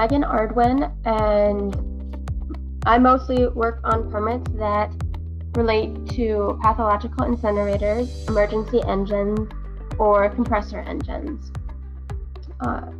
Megan Ardwin, and I mostly work on permits that relate to pathological incinerators, emergency engines, or compressor engines.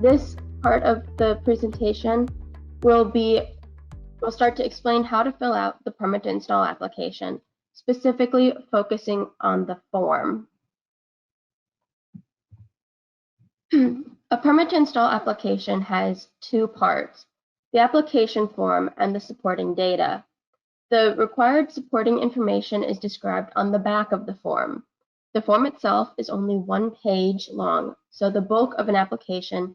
This part of the presentation will start to explain how to fill out the permit to install application, specifically focusing on the form. A permit to install application has two parts, the application form and the supporting data. The required supporting information is described on the back of the form. The form itself is only 1 page long, so the bulk of an application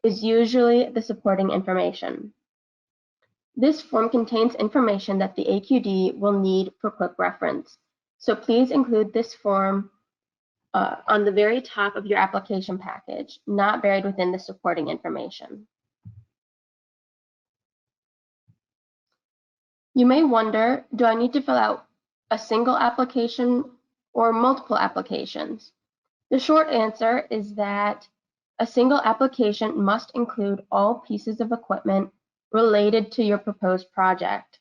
is usually the supporting information. This form contains information that the AQD will need for quick reference, so please include this form on the very top of your application package, not buried within the supporting information. You may wonder, do I need to fill out a single application or multiple applications? The short answer is that a single application must include all pieces of equipment related to your proposed project.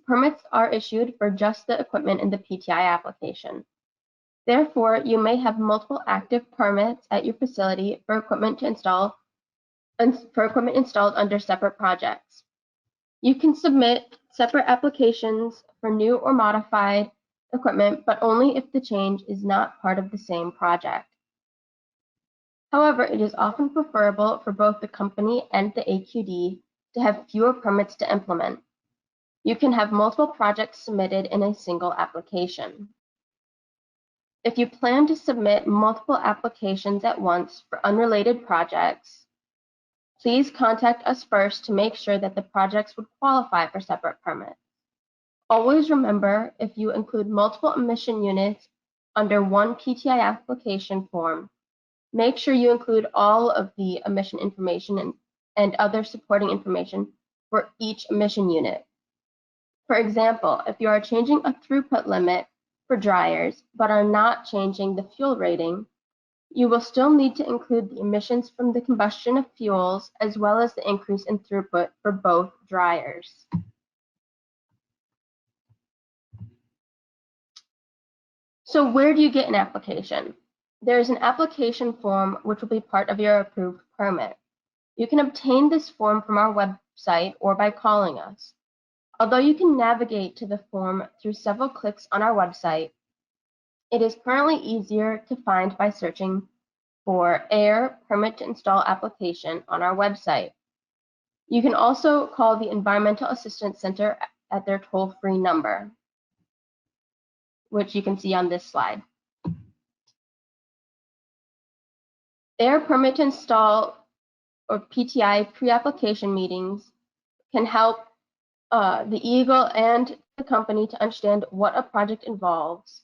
Permits are issued for just the equipment in the PTI application. Therefore, you may have multiple active permits at your facility for equipment installed under separate projects. You can submit separate applications for new or modified equipment, but only if the change is not part of the same project. However, it is often preferable for both the company and the AQD to have fewer permits to implement. You can have multiple projects submitted in a single application. If you plan to submit multiple applications at once for unrelated projects, please contact us first to make sure that the projects would qualify for separate permits. Always remember, if you include multiple emission units under one PTI application form, make sure you include all of the emission information and other supporting information for each emission unit. For example, if you are changing a throughput limit for dryers but are not changing the fuel rating, you will still need to include the emissions from the combustion of fuels as well as the increase in throughput for both dryers. So where do you get an application? There is an application form which will be part of your approved permit. You can obtain this form from our website or by calling us. Although you can navigate to the form through several clicks on our website, it is currently easier to find by searching for AIR Permit to Install Application on our website. You can also call the Environmental Assistance Center at their toll-free number, which you can see on this slide. AIR Permit to Install or PTI pre-application meetings can help the Eagle and the company to understand what a project involves,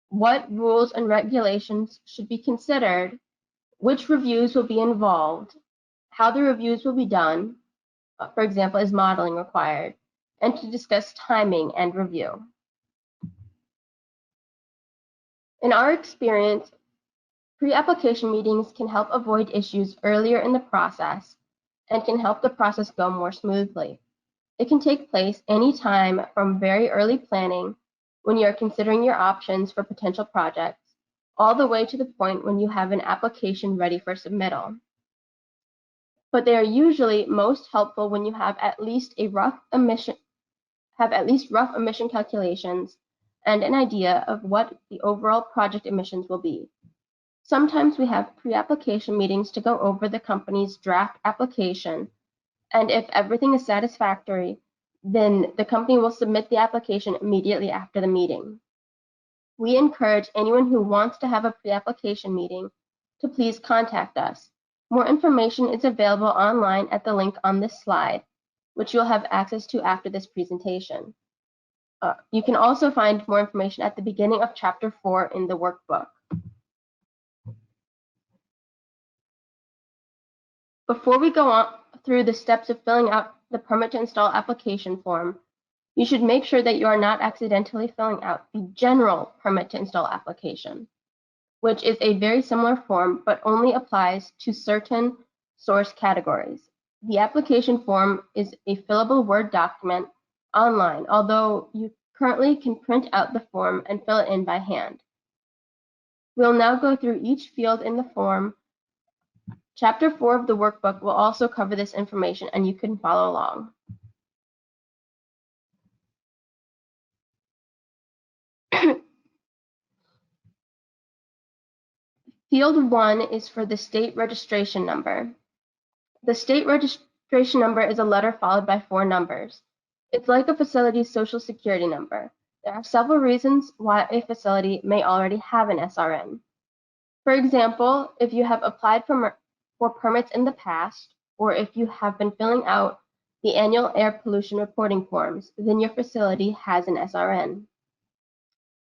what rules and regulations should be considered, which reviews will be involved, how the reviews will be done, for example, is modeling required, and to discuss timing and review. In our experience, pre-application meetings can help avoid issues earlier in the process and can help the process go more smoothly. It can take place anytime from very early planning when you are considering your options for potential projects, all the way to the point when you have an application ready for submittal. But they are usually most helpful when you have at least rough emission calculations and an idea of what the overall project emissions will be. Sometimes we have pre-application meetings to go over the company's draft application, and if everything is satisfactory, then the company will submit the application immediately after the meeting. We encourage anyone who wants to have a pre-application meeting to please contact us. More information is available online at the link on this slide, which you'll have access to after this presentation. You can also find more information at the beginning of Chapter 4 in the workbook. Before we go on through the steps of filling out the permit to install application form, you should make sure that you are not accidentally filling out the general permit to install application, which is a very similar form but only applies to certain source categories. The application form is a fillable Word document online, although you currently can print out the form and fill it in by hand. We'll now go through each field in the form. Chapter 4 of the workbook will also cover this information, and you can follow along. Field 1 is for the state registration number. The state registration number is a letter followed by 4 numbers. It's like a facility's social security number. There are several reasons why a facility may already have an SRN. For example, if you have applied for permits in the past, or if you have been filling out the annual air pollution reporting forms, then your facility has an SRN.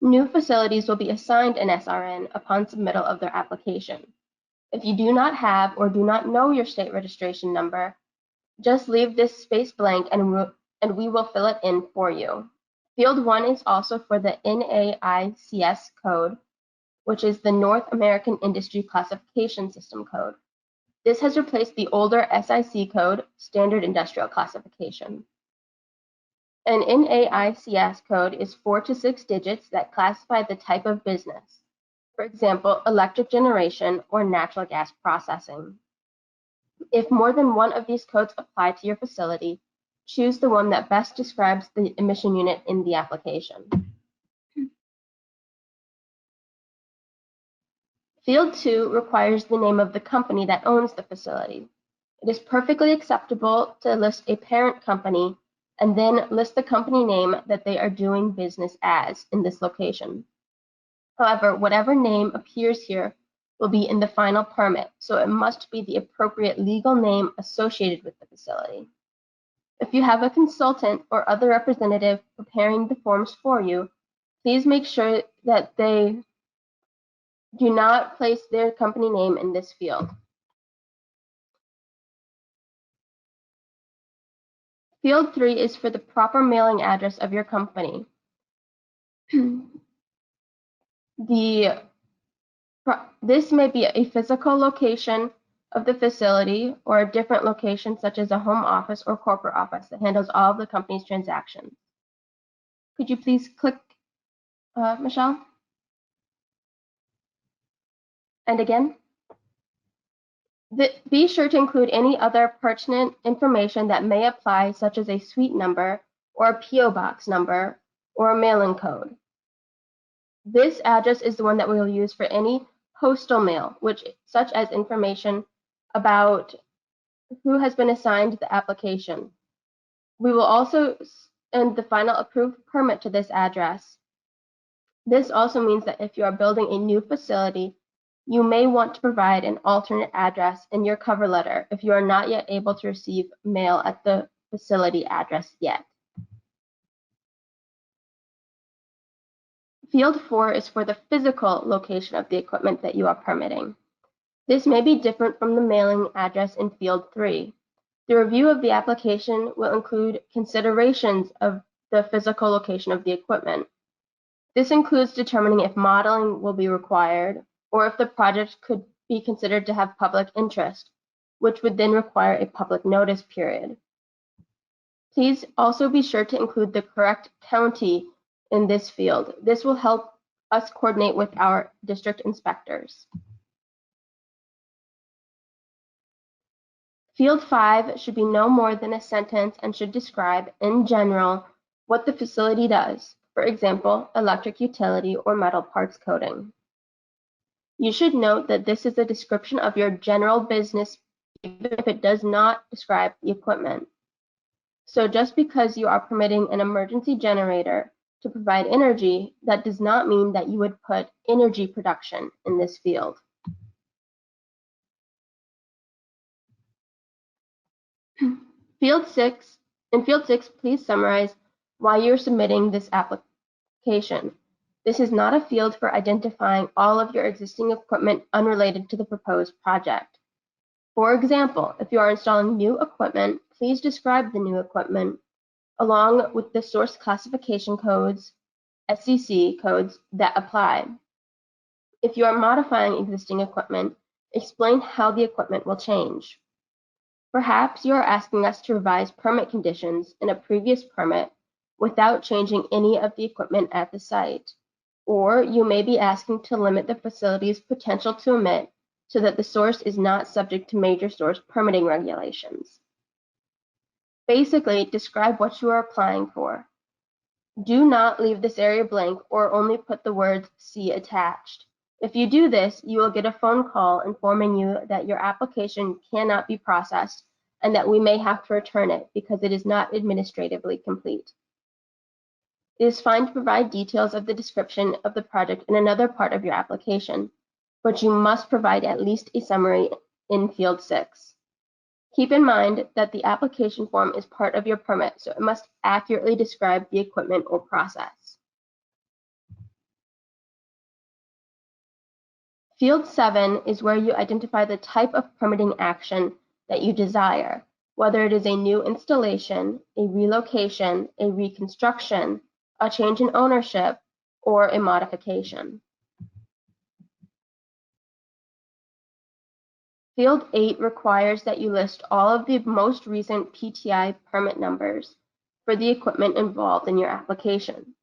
New facilities will be assigned an SRN upon submittal of their application. If you do not have or do not know your state registration number, just leave this space blank and we will fill it in for you. Field 1 is also for the NAICS code, which is the North American Industry Classification System code. This has replaced the older SIC code, Standard Industrial Classification. An NAICS code is 4 to 6 digits that classify the type of business. For example, electric generation or natural gas processing. If more than one of these codes apply to your facility, choose the one that best describes the emission unit in the application. Field 2 requires the name of the company that owns the facility. It is perfectly acceptable to list a parent company and then list the company name that they are doing business as in this location. However, whatever name appears here will be in the final permit, so it must be the appropriate legal name associated with the facility. If you have a consultant or other representative preparing the forms for you, please make sure that they do not place their company name in this field. Field 3 is for the proper mailing address of your company. This may be a physical location of the facility or a different location such as a home office or corporate office that handles all of the company's transactions. Could you please click, Michelle? And again? Be sure to include any other pertinent information that may apply, such as a suite number or a PO box number or a mailing code. This address is the one that we will use for any postal mail, such as information about who has been assigned the application. We will also send the final approved permit to this address. This also means that if you are building a new facility, you may want to provide an alternate address in your cover letter if you are not yet able to receive mail at the facility address yet. Field 4 is for the physical location of the equipment that you are permitting. This may be different from the mailing address in Field 3. The review of the application will include considerations of the physical location of the equipment. This includes determining if modeling will be required or if the project could be considered to have public interest, which would then require a public notice period. Please also be sure to include the correct county in this field. This will help us coordinate with our district inspectors. Field 5 should be no more than a sentence and should describe, in general, what the facility does, for example, electric utility or metal parts coating. You should note that this is a description of your general business, even if it does not describe the equipment. So just because you are permitting an emergency generator to provide energy, that does not mean that you would put energy production in this field. In Field 6, please summarize why you're submitting this application. This is not a field for identifying all of your existing equipment unrelated to the proposed project. For example, if you are installing new equipment, please describe the new equipment along with the source classification codes, SCC codes that apply. If you are modifying existing equipment, explain how the equipment will change. Perhaps you are asking us to revise permit conditions in a previous permit without changing any of the equipment at the site. Or you may be asking to limit the facility's potential to emit so that the source is not subject to major source permitting regulations. Basically, describe what you are applying for. Do not leave this area blank or only put the words "C" attached. If you do this, you will get a phone call informing you that your application cannot be processed and that we may have to return it because it is not administratively complete. It is fine to provide details of the description of the project in another part of your application, but you must provide at least a summary in Field 6. Keep in mind that the application form is part of your permit, so it must accurately describe the equipment or process. Field 7 is where you identify the type of permitting action that you desire, whether it is a new installation, a relocation, a reconstruction, a change in ownership, or a modification. Field 8 requires that you list all of the most recent PTI permit numbers for the equipment involved in your application.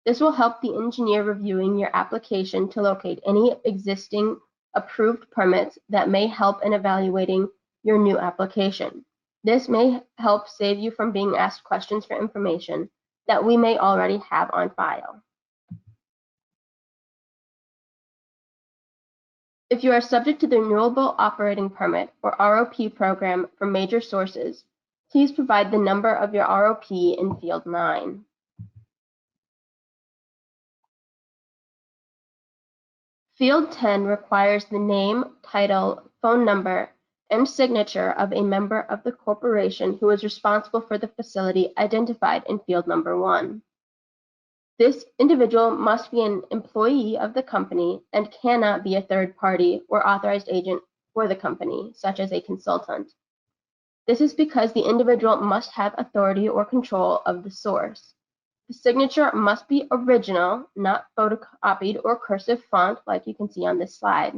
This will help the engineer reviewing your application to locate any existing approved permits that may help in evaluating your new application. This may help save you from being asked questions for information that we may already have on file. If you are subject to the Renewable Operating Permit or ROP program for major sources, please provide the number of your ROP in Field 9. Field 10 requires the name, title, phone number, and signature of a member of the corporation who is responsible for the facility identified in Field Number 1. This individual must be an employee of the company and cannot be a third party or authorized agent for the company, such as a consultant. This is because the individual must have authority or control of the source. The signature must be original, not photocopied or cursive font like you can see on this slide,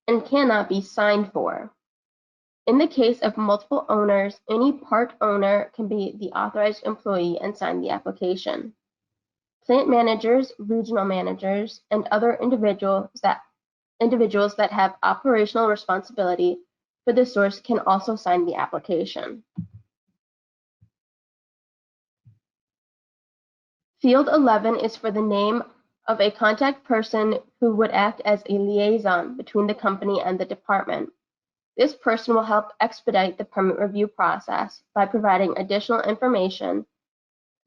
and cannot be signed for. In the case of multiple owners, any part owner can be the authorized employee and sign the application. Plant managers, regional managers, and other individuals that have operational responsibility for the source can also sign the application. Field 11 is for the name of a contact person who would act as a liaison between the company and the department. This person will help expedite the permit review process by providing additional information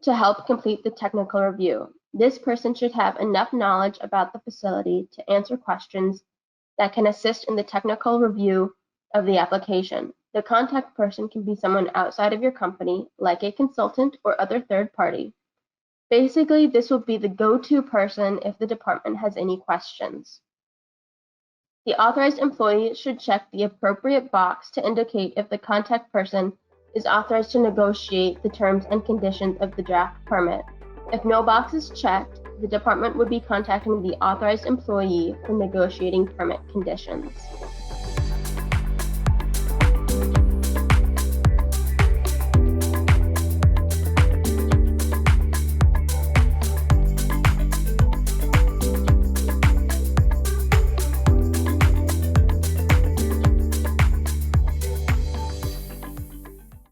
to help complete the technical review. This person should have enough knowledge about the facility to answer questions that can assist in the technical review of the application. The contact person can be someone outside of your company, like a consultant or other third party. Basically, this will be the go-to person if the department has any questions. The authorized employee should check the appropriate box to indicate if the contact person is authorized to negotiate the terms and conditions of the draft permit. If no box is checked, the department would be contacting the authorized employee for negotiating permit conditions.